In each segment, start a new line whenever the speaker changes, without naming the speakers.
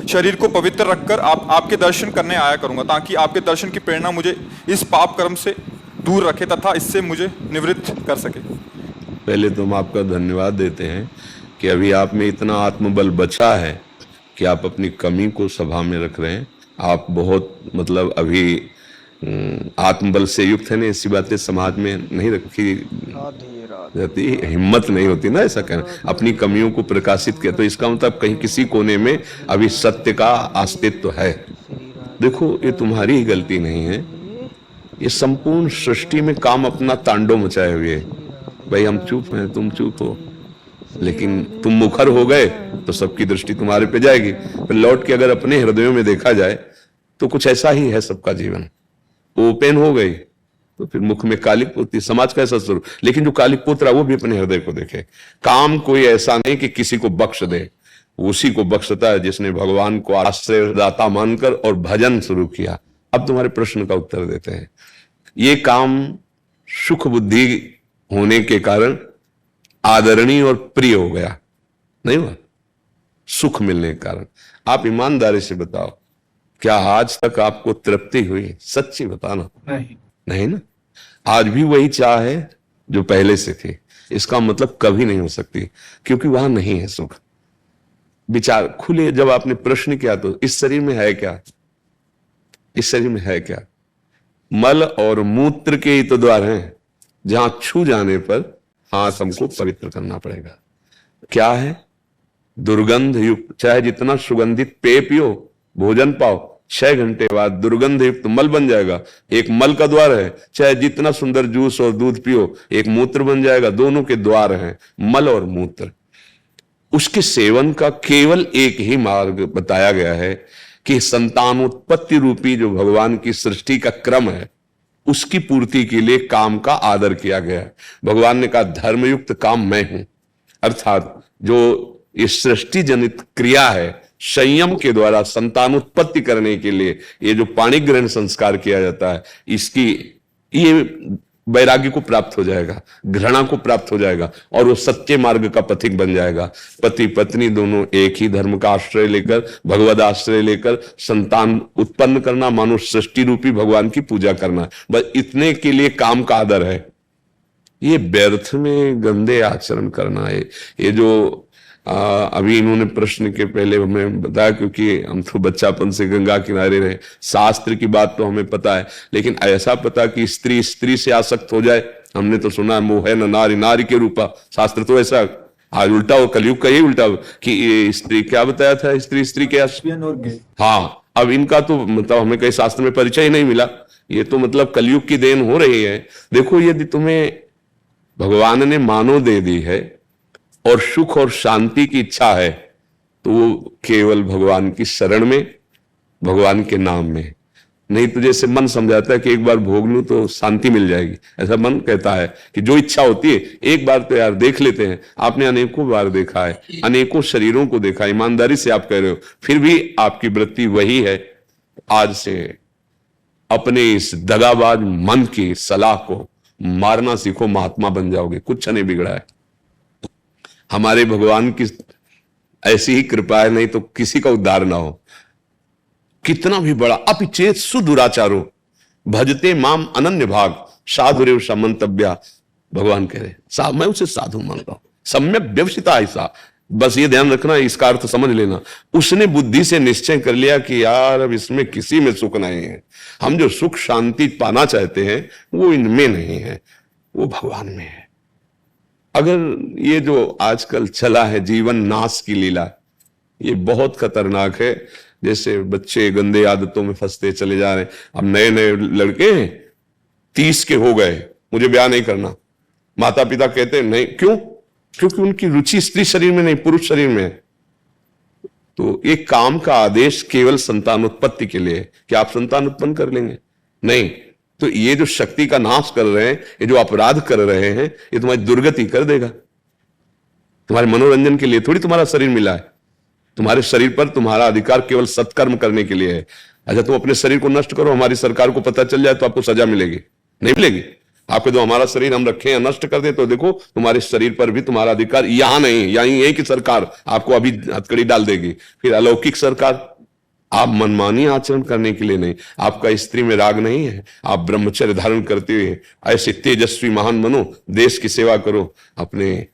शरीर को पवित्र रखकर आपके दर्शन करने आया करूंगा, ताकि आपके दर्शन की प्रेरणा मुझे इस पाप कर्म से दूर रखे तथा इससे मुझे निवृत्त कर सके।
पहले तो हम आपका धन्यवाद देते हैं कि अभी आप में इतना आत्मबल बचा है कि आप अपनी कमी को सभा में रख रहे हैं। आप बहुत मतलब अभी आत्मबल से युक्त है ना, ऐसी बातें समाज में नहीं रखी जाती, हिम्मत नहीं होती ना ऐसा कहना, अपनी कमियों को प्रकाशित किया। तो इसका मतलब कहीं किसी कोने में अभी सत्य का अस्तित्व है। देखो, ये तुम्हारी ही गलती नहीं है, ये संपूर्ण सृष्टि में काम अपना तांडव मचाए हुए। भाई हम चुप हैं, तुम चुप हो, लेकिन तुम मुखर हो गए तो सबकी दृष्टि तुम्हारे पे जाएगी। फिर लौट के अगर अपने हृदयों में देखा जाए तो कुछ ऐसा ही है सबका जीवन। ओपन हो गई तो फिर मुख में कालिक पोती, समाज का ऐसा स्वरूप। लेकिन जो कालिक पोत रहा वो भी अपने हृदय को देखे। काम कोई ऐसा नहीं कि किसी को बख्श दे, उसी को बख्शता है जिसने भगवान को आश्रयदाता मानकर और भजन शुरू किया। अब तुम्हारे प्रश्न का उत्तर देते हैं। ये काम सुख बुद्धि होने के कारण आदरणीय और प्रिय हो गया, नहीं हुआ? सुख मिलने के कारण। आप ईमानदारी से बताओ, क्या आज तक आपको तृप्ति हुई? सच्ची बताना। नहीं ना? आज भी वही चाह है जो पहले से थी। इसका मतलब कभी नहीं हो सकती, क्योंकि वहां नहीं है सुख। विचार खुले, जब आपने प्रश्न किया तो इस शरीर में है क्या? इस शरीर में है क्या? मल और मूत्र के ही तो द्वार हैं, जहां छू जाने पर हाथ हमको पवित्र करना पड़ेगा। क्या है? दुर्गंध युक्त, चाहे जितना सुगंधित पेय पियो, भोजन पाओ, 6 घंटे बाद दुर्गंध युक्त मल बन जाएगा। एक मल का द्वार है। चाहे जितना सुंदर जूस और दूध पियो, एक मूत्र बन जाएगा। दोनों के द्वार हैं, मल और मूत्र। उसके सेवन का केवल एक ही मार्ग बताया गया है कि संतानोत्पत्ति रूपी जो भगवान की सृष्टि का क्रम है, उसकी पूर्ति के लिए काम का आदर किया गया है। भगवान ने कहा धर्मयुक्त काम मैं हूं, अर्थात जो ये सृष्टि जनित क्रिया है, संयम के द्वारा संतानोत्पत्ति करने के लिए ये जो पाणी ग्रहण संस्कार किया जाता है, इसकी ये वैराग्य को प्राप्त हो जाएगा, घृणा को प्राप्त हो जाएगा, और वो सच्चे मार्ग का पथिक बन जाएगा। पति पत्नी दोनों एक ही धर्म का आश्रय लेकर, भगवद आश्रय लेकर संतान उत्पन्न करना, मानो सृष्टि रूपी भगवान की पूजा करना, बस इतने के लिए काम का आदर है। ये व्यर्थ में गंदे आचरण करना है। ये जो अभी इन्होंने प्रश्न के पहले हमें बताया, क्योंकि हम तो बच्चापन से गंगा किनारे रहे, शास्त्र की बात तो हमें पता है, लेकिन ऐसा पता कि स्त्री स्त्री से आसक्त हो जाए, हमने तो सुना मोह है न नारी नारी के रूपा। शास्त्र तो ऐसा, आज उल्टा हो, कलयुग का यही उल्टा हो कि स्त्री क्या बताया था, स्त्री स्त्री के हाँ, अब इनका तो मतलब हमें कहीं शास्त्र में परिचय ही नहीं मिला। ये तो मतलब कलयुग की देन हो रही है। देखो, यदि तुम्हें भगवान ने मानो दे दी है और सुख और शांति की इच्छा है, तो वो केवल भगवान की शरण में, भगवान के नाम में। नहीं तो जैसे मन समझाता है कि एक बार भोग लूं तो शांति मिल जाएगी, ऐसा मन कहता है कि जो इच्छा होती है एक बार तो यार देख लेते हैं। आपने अनेकों बार देखा है, अनेकों शरीरों को देखा, ईमानदारी से आप कह रहे हो, फिर भी आपकी वृत्ति वही है। आज से अपने इस दगाबाज मन की सलाह को मारना सीखो, महात्मा बन जाओगे, कुछ नहीं बिगड़ा है। हमारे भगवान की ऐसी ही कृपा है, नहीं तो किसी का उद्धार ना हो। कितना भी बड़ा अपिचेत सुदुराचारो भजते माम अनन्य भाग साधुरेव समंतव्या, भगवान कह रहे मैं उसे साधु मानता हूं, सम्यक व्यवसिता ऐसा। बस ये ध्यान रखना, इसका अर्थ समझ लेना। उसने बुद्धि से निश्चय कर लिया कि यार अब इसमें किसी में सुख नहीं है, हम जो सुख शांति पाना चाहते हैं वो इनमें नहीं है, वो भगवान में है। अगर ये जो आजकल चला है जीवन नाश की लीला, ये बहुत खतरनाक है। जैसे बच्चे गंदे आदतों में फंसते चले जा रहे हैं। अब नए नए लड़के 30 के हो गए, मुझे ब्याह नहीं करना, माता पिता कहते हैं नहीं, क्यों? क्योंकि उनकी रुचि स्त्री शरीर में नहीं, पुरुष शरीर में है। तो एक काम का आदेश केवल संतानोत्पत्ति के लिए है कि आप संतान उत्पन्न कर लेंगे, नहीं तो ये जो शक्ति का नाश कर रहे हैं, ये जो अपराध कर रहे हैं, ये तुम्हारी दुर्गति कर देगा। तुम्हारे मनोरंजन के लिए थोड़ी तुम्हारा शरीर मिला है। तुम्हारे शरीर पर तुम्हारा अधिकार केवल सत्कर्म करने के लिए है। अच्छा, तुम अपने शरीर को नष्ट करो, हमारी सरकार को पता चल जाए तो आपको सजा मिलेगी? नहीं मिलेगी। आपके जो हमारा शरीर हम रखे हैं नष्ट कर दे तो देखो तुम्हारे शरीर पर भी तुम्हारा अधिकार यहां नहीं, यहीं है कि सरकार आपको अभी हथकड़ी डाल देगी। फिर अलौकिक सरकार आप मनमानी आचरण करने के लिए नहीं, आपका स्त्री में राग नहीं है, आप ब्रह्मचर्य धारण करते हुए ऐसे तेजस्वी महान बनो, देश की सेवा करो, अपने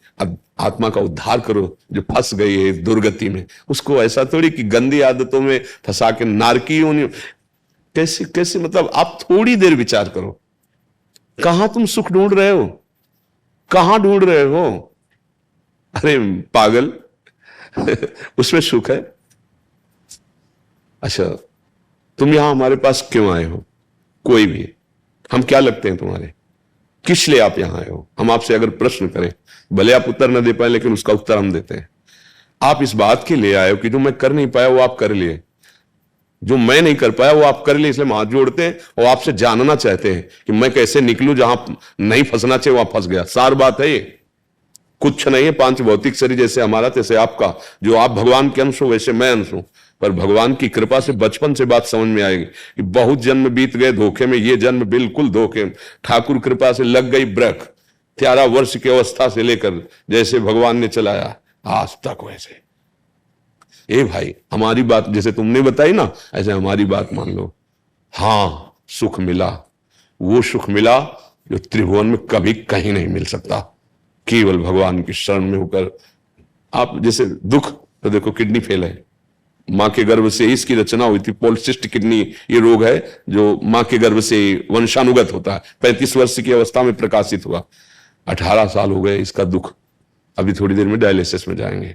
आत्मा का उद्धार करो जो फंस गई है दुर्गति में। उसको ऐसा थोड़ी कि गंदी आदतों में फंसा के नारकी होनी, कैसे कैसे, मतलब आप थोड़ी देर विचार करो, कहां तुम सुख ढूंढ रहे हो, कहां ढूंढ रहे हो? अरे पागल उसमें सुख है। अच्छा, तुम यहां हमारे पास क्यों आए हो? कोई भी, हम क्या लगते हैं तुम्हारे? किस लिए आप यहां आए हो? हम आपसे अगर प्रश्न करें, भले आप उत्तर न दे पाए, लेकिन उसका उत्तर हम देते हैं। आप इस बात के लिए आए हो कि जो मैं कर नहीं पाया वो आप कर लिए, जो मैं नहीं कर पाया वो आप कर लिए, इसलिए हम हाथ जोड़ते हैं और आपसे जानना चाहते हैं कि मैं कैसे निकलूं, जहां नहीं फंसना चाहिए वहां फंस गया। सार बात है ये, कुछ नहीं है। पांच भौतिक शरीर जैसे हमारा तैसे आपका, जो आप भगवान के अंश हो वैसे मैं अंश हूं, पर भगवान की कृपा से बचपन से बात समझ में आएगी कि बहुत जन्म बीत गए धोखे में, ये जन्म बिल्कुल धोखे में। ठाकुर कृपा से लग गई ब्रक, 13 वर्ष की अवस्था से लेकर जैसे भगवान ने चलाया आज तक वैसे। ए भाई, हमारी बात जैसे तुमने बताई ना, ऐसे हमारी बात मान लो। हां, सुख मिला, वो सुख मिला जो त्रिभुवन में कभी कहीं नहीं मिल सकता, केवल भगवान की शरण में होकर। आप जैसे दुख, तो देखो किडनी फेल है, मां के गर्भ से इसकी रचना हुई थी, पॉलिसिस्ट किडनी ये रोग है जो मां के गर्भ से वंशानुगत होता है। 35 वर्ष की अवस्था में प्रकाशित हुआ, 18 साल हो गए इसका दुख, अभी थोड़ी देर में डायलिसिस में जाएंगे।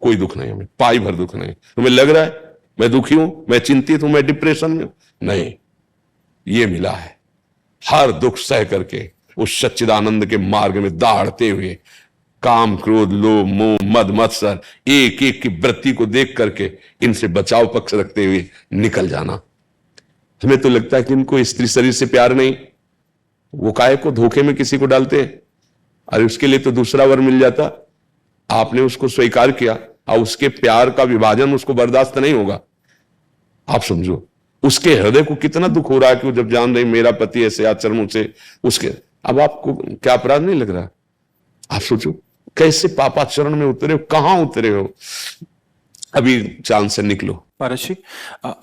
कोई दुख नहीं हमें, पाई भर दुख नहीं। तुम्हें लग रहा है मैं दुखी हूं, मैं चिंतित हूं, मैं डिप्रेशन में हूं? नहीं, ये मिला है हर दुख सह करके उस सच्चिदानंद के मार्ग में दौड़ते हुए, काम क्रोध लोभ मोह मद मत्सर एक एक की वृत्ति को देख करके इनसे बचाव पक्ष रखते हुए निकल जाना। हमें तो लगता है कि इनको स्त्री शरीर से प्यार नहीं, वो काहे को धोखे में किसी को डालते हैं। अरे उसके लिए तो दूसरा वर मिल जाता, आपने उसको स्वीकार किया और उसके प्यार का विभाजन उसको बर्दाश्त नहीं होगा। आप समझो उसके हृदय को कितना दुख हो रहा है कि वो जब जान रही मेरा पति ऐसे आचरणों से उसके, अब आपको क्या अपराध नहीं लग रहा? आप सोचो कैसे पापाचरण में उतरे हो, कहां उतरे हो। अभी चांद से निकलो।
महाराज जी,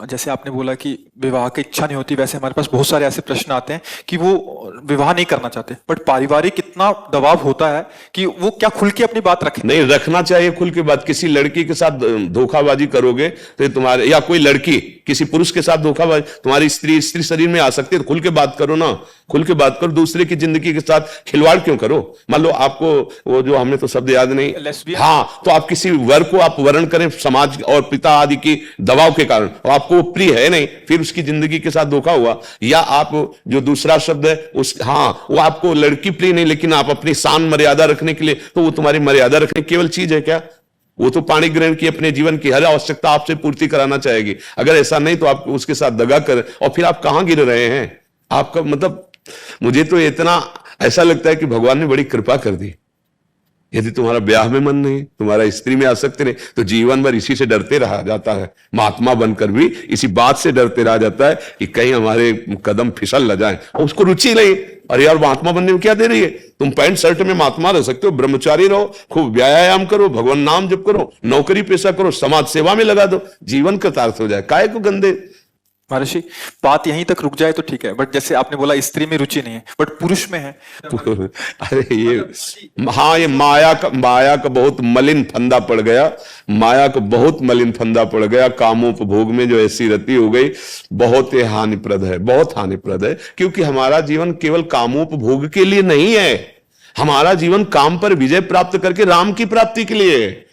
जैसे आपने बोला कि विवाह की इच्छा नहीं होती, वैसे हमारे पास बहुत सारे ऐसे प्रश्न आते हैं कि वो विवाह नहीं करना चाहते, बट पारिवारिक इतना दबाव होता है कि वो क्या खुल के अपनी बात रखें?
नहीं, रखना चाहिए खुल के बात। किसी लड़की के साथ धोखाबाजी करोगे तो तुम्हारे, या कोई लड़की किसी पुरुष के साथ धोखाबाजी, तुम्हारी स्त्री शरीर में आ सकती है, तो खुल के बात करो ना, खुल के बात करो। दूसरे की जिंदगी के साथ खिलवाड़ क्यों करो? मान लो आपको वो जो हमें तो शब्द याद नहीं, हाँ, तो आप किसी वर को आप वर्ण करें समाज और पिता आदि की दबाव के कारण, और आपको वो प्रिय है नहीं, फिर उसकी जिंदगी के साथ धोखा हुआ। या आप जो दूसरा शब्द है उस, हाँ, वो आपको लड़की प्रिय नहीं, लेकिन आप अपनी शान मर्यादा रखने के लिए, तो वो तुम्हारी मर्यादा रखने केवल चीज है क्या? वो तो पाणी ग्रहण की अपने जीवन की हर आवश्यकता आपसे पूर्ति कराना चाहेगी। अगर ऐसा नहीं तो आप उसके साथ दगा कर, और फिर आप कहां गिर रहे हैं? आपका मतलब, मुझे तो इतना ऐसा लगता है कि भगवान ने बड़ी कृपा कर दी। यदि तुम्हारा ब्याह में मन नहीं, तुम्हारा स्त्री में आसक्ति नहीं, तो जीवन भर इसी से डरते रहा जाता है। महात्मा बनकर भी इसी बात से डरते रहा जाता है कि कहीं हमारे कदम फिसल न जाए, और उसको रुचि नहीं। अरे यार, महात्मा बनने में क्या दे रही है? तुम पैंट शर्ट में महात्मा रह सकते हो, ब्रह्मचारी रहो, खूब व्यायाम करो, भगवान नाम जप करो, नौकरी पेशा करो, समाज सेवा में लगा दो, जीवन कृतार्थ हो जाए। काहे को गंदे।
महर्षि, बात यहीं तक रुक जाए तो ठीक है, बट जैसे आपने बोला स्त्री में रुचि नहीं है बट पुरुष में है।
अरे ये, हाँ, ये माया का बहुत मलिन फंदा पड़ गया, माया को बहुत मलिन फंदा पड़ गया। कामोपभोग में जो ऐसी रति हो गई, बहुत ही हानिप्रद है, बहुत हानिप्रद है। क्योंकि हमारा जीवन केवल कामोपभोग के लिए नहीं है, हमारा जीवन काम पर विजय प्राप्त करके राम की प्राप्ति के लिए,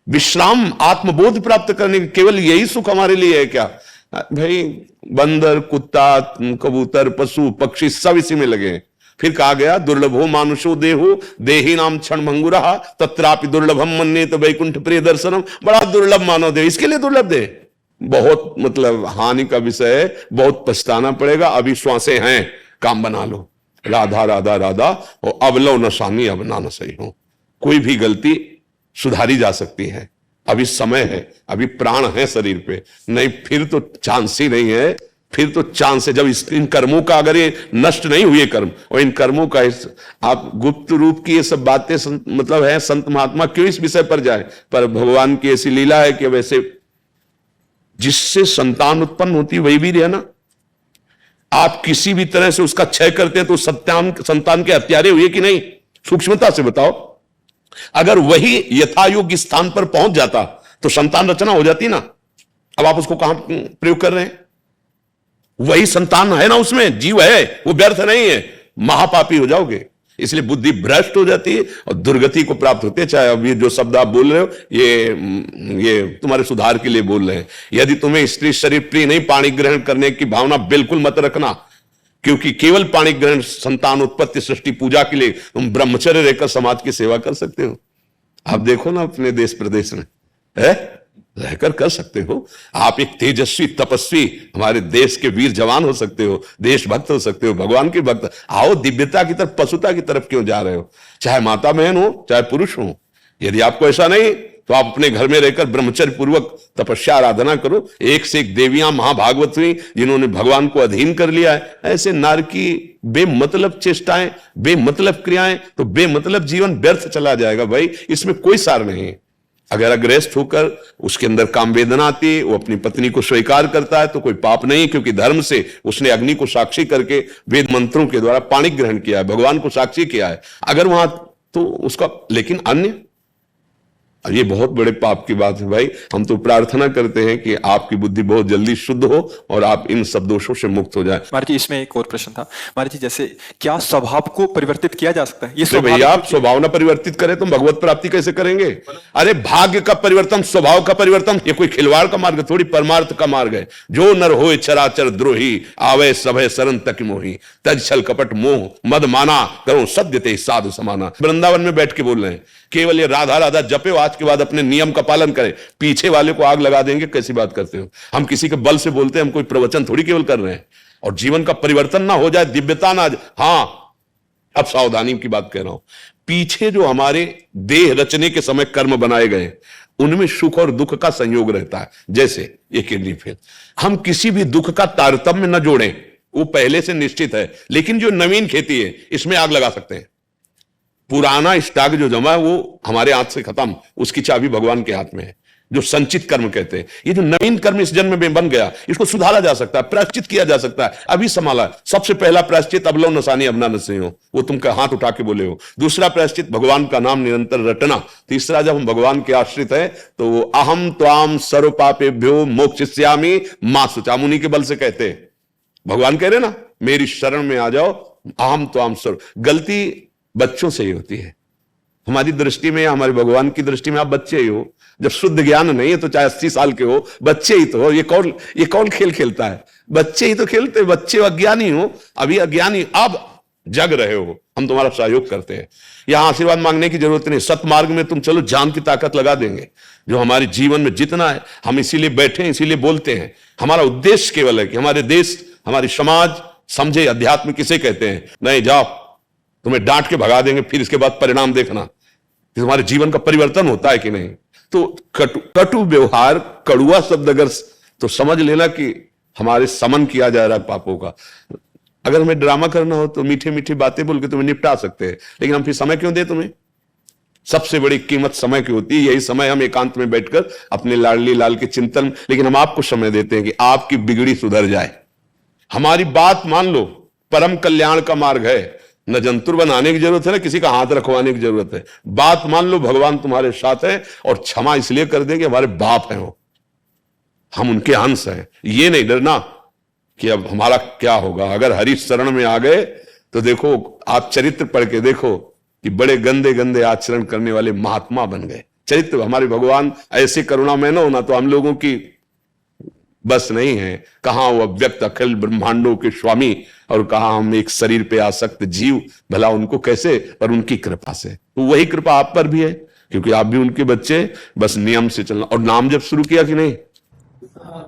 विश्राम आत्मबोध प्राप्त करने, केवल यही सुख हमारे लिए है क्या? भाई, बंदर कुत्ता कबूतर पशु पक्षी सब इसी में लगे। फिर कहा गया दुर्लभो मानुषो देहो देही नाम क्षण भंगुरहा तत्रापि दुर्लभम मन्ये तो वैकुंठ प्रिय दर्शनम। बड़ा दुर्लभ मानव देह, इसके लिए दुर्लभ देह बहुत मतलब हानि का विषय है, बहुत पछताना पड़ेगा। अभी श्वासें हैं, काम बना लो, राधा राधा राधा, और अब लो नशानी अब ना न सही हो। कोई भी गलती सुधारी जा सकती है, अभी समय है, अभी प्राण है शरीर पे, नहीं फिर तो चांस ही नहीं है। फिर तो चांस है जब इन कर्मों का, अगर ये नष्ट नहीं हुए कर्म, और इन कर्मों का आप गुप्त रूप की ये सब बातें मतलब है, संत महात्मा क्यों इस विषय पर जाए? पर भगवान की ऐसी लीला है कि अब ऐसे जिससे संतान उत्पन्न होती है वही वीर्य है ना। आप किसी भी तरह से उसका क्षय करते हैं तो संतान के हत्यारे हुए कि नहीं? सूक्ष्मता से बताओ। अगर वही यथायोग्य स्थान पर पहुंच जाता तो संतान रचना हो जाती ना। अब आप उसको कहां प्रयोग कर रहे हैं? वही संतान है ना, उसमें जीव है, वो व्यर्थ नहीं है। महापापी हो जाओगे, इसलिए बुद्धि भ्रष्ट हो जाती है और दुर्गति को प्राप्त होती है। चाहे अब ये जो शब्द आप बोल रहे हो ये तुम्हारे सुधार के लिए बोल रहे हैं। यदि तुम्हें स्त्री शरीर प्रिय नहीं, पाणी ग्रहण करने की भावना बिल्कुल मत रखना, क्योंकि केवल पाणी ग्रहण संतान उत्पत्ति सृष्टि पूजा के लिए तुम ब्रह्मचर्य रहकर समाज की सेवा कर सकते हो। आप देखो ना अपने देश प्रदेश में है, रहकर कर सकते हो। आप एक तेजस्वी तपस्वी हमारे देश के वीर जवान हो सकते हो, देशभक्त हो सकते हो, भगवान के भक्त। आओ, दिव्यता की तरफ, पशुता की तरफ क्यों जा रहे हो? चाहे माता बहन हो, चाहे पुरुष हो। यदि आपको ऐसा नहीं तो आप अपने घर में रहकर ब्रह्मचर्य पूर्वक तपस्या आराधना करो। एक से एक देवियां महाभागवत हुई जिन्होंने भगवान को अधीन कर लिया है। ऐसे नार की बेमतलब चेष्टाएं, बेमतलब क्रियाएं, तो बेमतलब जीवन व्यर्थ चला जाएगा भाई। इसमें कोई सार नहीं। अगर अग्रस्त होकर उसके अंदर काम वेदना आती है, वो अपनी पत्नी को स्वीकार करता है तो कोई पाप नहीं, क्योंकि धर्म से उसने अग्नि को साक्षी करके वेद मंत्रों के द्वारा पाणी ग्रहण किया है, भगवान को साक्षी किया है। अगर वहां तो उसका, लेकिन अन्य, ये बहुत बड़े पाप की बात है भाई। हम तो प्रार्थना करते हैं कि आपकी बुद्धि बहुत जल्दी शुद्ध हो और आप इन सब दोषों से मुक्त हो जाए।
महाराज जी, इसमें एक और प्रश्न था महाराज जी, जैसे क्या स्वभाव को परिवर्तित किया जा सकता है? ये
भैया आप स्वभाव ना परिवर्तित करें तो भगवत प्राप्ति कैसे करेंगे? अरे भाग्य का परिवर्तन, स्वभाव का परिवर्तन, ये कोई खिलवाड़ का मार्ग थोड़ी, परमार्थ का मार्ग है। जो नर होए चराचर द्रोही, आवे सभय शरण तक मोही, तज छल कपट मोह मद माना, करो सत्य ते साधु समाना। वृंदावन में बैठ के बोल रहे हैं, केवल ये राधा राधा जपे, आज के बाद अपने नियम का पालन करें, पीछे वाले को आग लगा देंगे। कैसी बात करते हो? हम किसी के बल से बोलते हैं, हम कोई प्रवचन थोड़ी केवल कर रहे हैं। और जीवन का परिवर्तन ना हो जाए, दिव्यता ना। हां, अब सावधानी की बात कह रहा हूं। पीछे जो हमारे देह रचने के समय कर्म बनाए गए, उनमें सुख और दुख का संयोग रहता है। जैसे ये किडनी फेल, हम किसी भी दुख का तारतम्य न जोड़ें, वो पहले से निश्चित है। लेकिन जो नवीन खेती है, इसमें आग लगा सकते हैं। पुराना स्टॉक जो जमा है वो हमारे हाथ से खत्म, उसकी चाबी भगवान के हाथ में है, जो संचित कर्म कहते हैं। ये जो नवीन कर्म इस जन्म में बन गया, इसको सुधारा जा सकता है, प्रायश्चित किया जा सकता है। अभी संभाला। सबसे पहला प्रायश्चित अबलो नसानी अबना नसे हो, वो तुम हाथ उठा के बोले हो। दूसरा प्रायश्चित भगवान का नाम निरंतर रटना। तीसरा, जब हम भगवान के आश्रित है तो वो अहम त्वाम सर्व पापेभ्यो मोक्षयिष्यामि मा शुचा, मुनि के बल से कहते हैं। भगवान कह रहे ना, मेरी शरण में आ जाओ, अहम त्वाम सर्व। गलती बच्चों से ही होती है। हमारी दृष्टि में, हमारे भगवान की दृष्टि में आप बच्चे ही हो। जब शुद्ध ज्ञान नहीं है तो चाहे 80 साल के हो, बच्चे ही तो हो। ये कौन खेल खेलता है? बच्चे ही तो खेलते। बच्चे अज्ञानी हो, अभी अज्ञानी, अब जग रहे हो, हम तुम्हारा सहयोग करते हैं। यहां आशीर्वाद मांगने की जरूरत नहीं। सतमार्ग में तुम चलो, जान की ताकत लगा देंगे। जो हमारे जीवन में जितना है, हम इसीलिए बैठे हैं, इसीलिए बोलते हैं। हमारा उद्देश्य केवल है कि हमारे देश, हमारी समाज समझे अध्यात्म किसे कहते हैं। नहीं, जाओ, तुम्हें डांट के भगा देंगे, फिर इसके बाद परिणाम देखना कि तुम्हारे जीवन का परिवर्तन होता है कि नहीं। तो कटु व्यवहार, कड़ुआ शब्द अगर तो समझ लेना कि हमारे समन किया जा रहा है पापों का। अगर हमें ड्रामा करना हो तो मीठे मीठे बातें बोल के तुम्हें निपटा सकते हैं, लेकिन हम फिर समय क्यों दे तुम्हें? सबसे बड़ी कीमत समय की होती है। यही समय हम एकांत में बैठकर अपने लाडली लाल के चिंतन, लेकिन हम आपको समय देते हैं कि आपकी बिगड़ी सुधर जाए। हमारी बात मान लो, परम कल्याण का मार्ग है। न जंतुर बनाने की जरूरत है, ना किसी का हाथ रखवाने की जरूरत है। बात मान लो, भगवान तुम्हारे साथ है, और क्षमा इसलिए कर देंगे हमारे बाप हैं वो, हम उनके अंश हैं। ये नहीं डरना कि अब हमारा क्या होगा। अगर हरि शरण में आ गए तो देखो, आप चरित्र पढ़ के देखो कि बड़े गंदे गंदे आचरण करने वाले महात्मा बन गए। चरित्र हमारे भगवान ऐसे करुणामय न होना तो हम लोगों की बस नहीं है। कहां वो अव्यक्त अखिल ब्रह्मांडों के स्वामी, और कहां हम एक शरीर पे आसक्त जीव, भला उनको कैसे? पर उनकी कृपा से। तो वही कृपा आप पर भी है, क्योंकि आप भी उनके बच्चे। बस नियम से चलना। और नाम जब शुरू किया कि नहीं?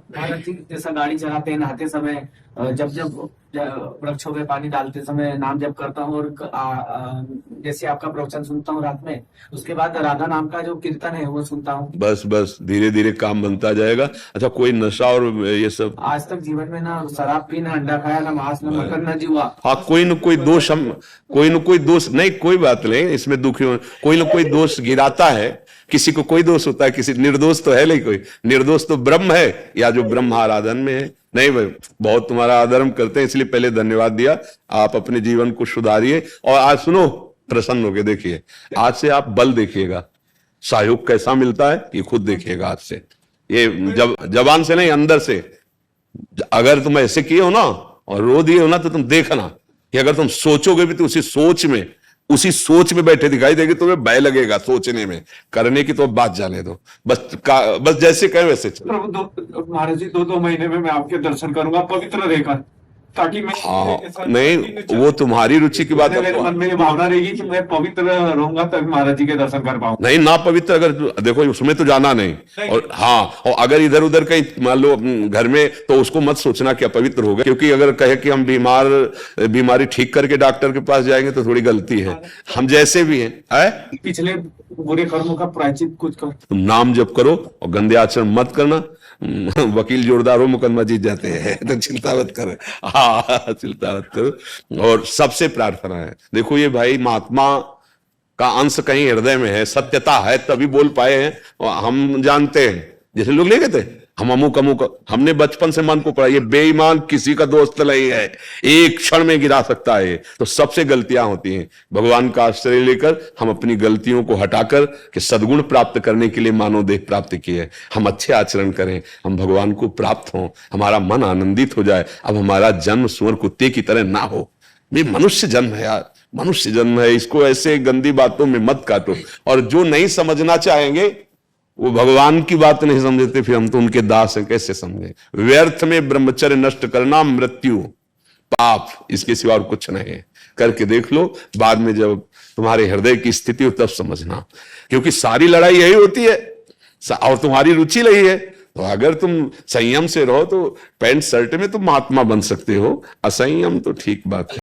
महाराज जी, जैसा गाड़ी चलाते हैं, नहाते समय, जब वृक्षों पे पानी डालते समय नाम जप करता हूँ, और जैसे आपका प्रवचन सुनता हूँ रात में, उसके बाद राधा नाम का जो कीर्तन है वो सुनता हूँ।
बस धीरे धीरे काम बनता जाएगा। अच्छा, कोई नशा और ये सब? आज
तक जीवन में ना शराब पी, ना अंडा खाया, ना मांस, ना मटन, ना जीवा।
हाँ, कोई न कोई दोष नहीं, कोई बात नहीं, इसमें दुखी हो, कोई न कोई दोष गिराता है। किसी को कोई दोष होता है, किसी निर्दोष तो है नहीं कोई, निर्दोष तो ब्रह्म है या जो ब्रह्म आराधन में है। नहीं भाई, बहुत तुम्हारा आदर करते हैं, इसलिए पहले धन्यवाद दिया। आप अपने जीवन को सुधारिए और आज सुनो, प्रसन्न होके देखिए, आज से आप बल देखिएगा, सहयोग कैसा मिलता है ये खुद देखिएगा आज से। ये जबान से नहीं, अंदर से। अगर तुम ऐसे किए हो ना और रो दिए हो ना, तो तुम देखना कि अगर तुम सोचोगे भी तो उसी सोच में बैठे दिखाई देगी, तुम्हें भय लगेगा सोचने में, करने की तो बात जाने दो, बस जैसे कहे वैसे चलो।
प्रभु महाराज जी, 2 महीने में मैं आपके दर्शन करूंगा पवित्र रहकर, ताकि मैं
हाँ नहीं, वो तुम्हारी रुचि की बात है।
मेरे मन में ये भावना रहेगी कि मैं पवित्र रहूंगा तभी महाराज जी के दर्शन कर पाऊंगा।
नहीं, ना पवित्र अगर देखो उसमें तो जाना नहीं। और हाँ, और अगर इधर उधर कहीं मान लो घर में, तो उसको मत सोचना कि अपवित्र हो गए, क्योंकि अगर कहे कि हम बीमारी ठीक करके डॉक्टर के पास जाएंगे तो थोड़ी गलती है। हम जैसे भी हैं,
पिछले बुरे कर्मों का प्रायश्चित कुछ कर,
तुम नाम जप करो और गंदे आचरण मत करना। वकील जोरदार हो, मुकदमा जीत जाते हैं, तो चिंता मत करो। हाँ, चिंता मत करो। और सबसे प्रार्थना है, देखो ये भाई महात्मा का अंश कहीं हृदय में है, सत्यता है तभी बोल पाए हैं। और हम जानते हैं, जैसे लोग नहीं कहते हम अमुक, हमने बचपन से मन को पढ़ा, ये बेईमान किसी का दोस्त नहीं है, एक क्षण में गिरा सकता है। तो सबसे गलतियां होती हैं। भगवान का आश्रय लेकर हम अपनी गलतियों को हटाकर कि सद्गुण प्राप्त करने के लिए मानव देह प्राप्त किए, हम अच्छे आचरण करें, हम भगवान को प्राप्त हों, हमारा मन आनंदित हो जाए। अब हमारा जन्म सुअर कुत्ते की तरह ना हो। ये मनुष्य जन्म है यार, मनुष्य जन्म है, इसको ऐसे गंदी बातों में मत काटो। और जो नहीं समझना चाहेंगे वो भगवान की बात नहीं समझते, फिर हम तो उनके दास हैं, कैसे समझे। व्यर्थ में ब्रह्मचर्य नष्ट करना मृत्यु पाप, इसके सिवा और कुछ नहीं है। करके देख लो, बाद में जब तुम्हारे हृदय की स्थिति हो तब समझना, क्योंकि सारी लड़ाई यही होती है और तुम्हारी रुचि रही है। तो अगर तुम संयम से रहो तो पैंट शर्ट में तुम महात्मा बन सकते हो, असंयम तो ठीक बात है।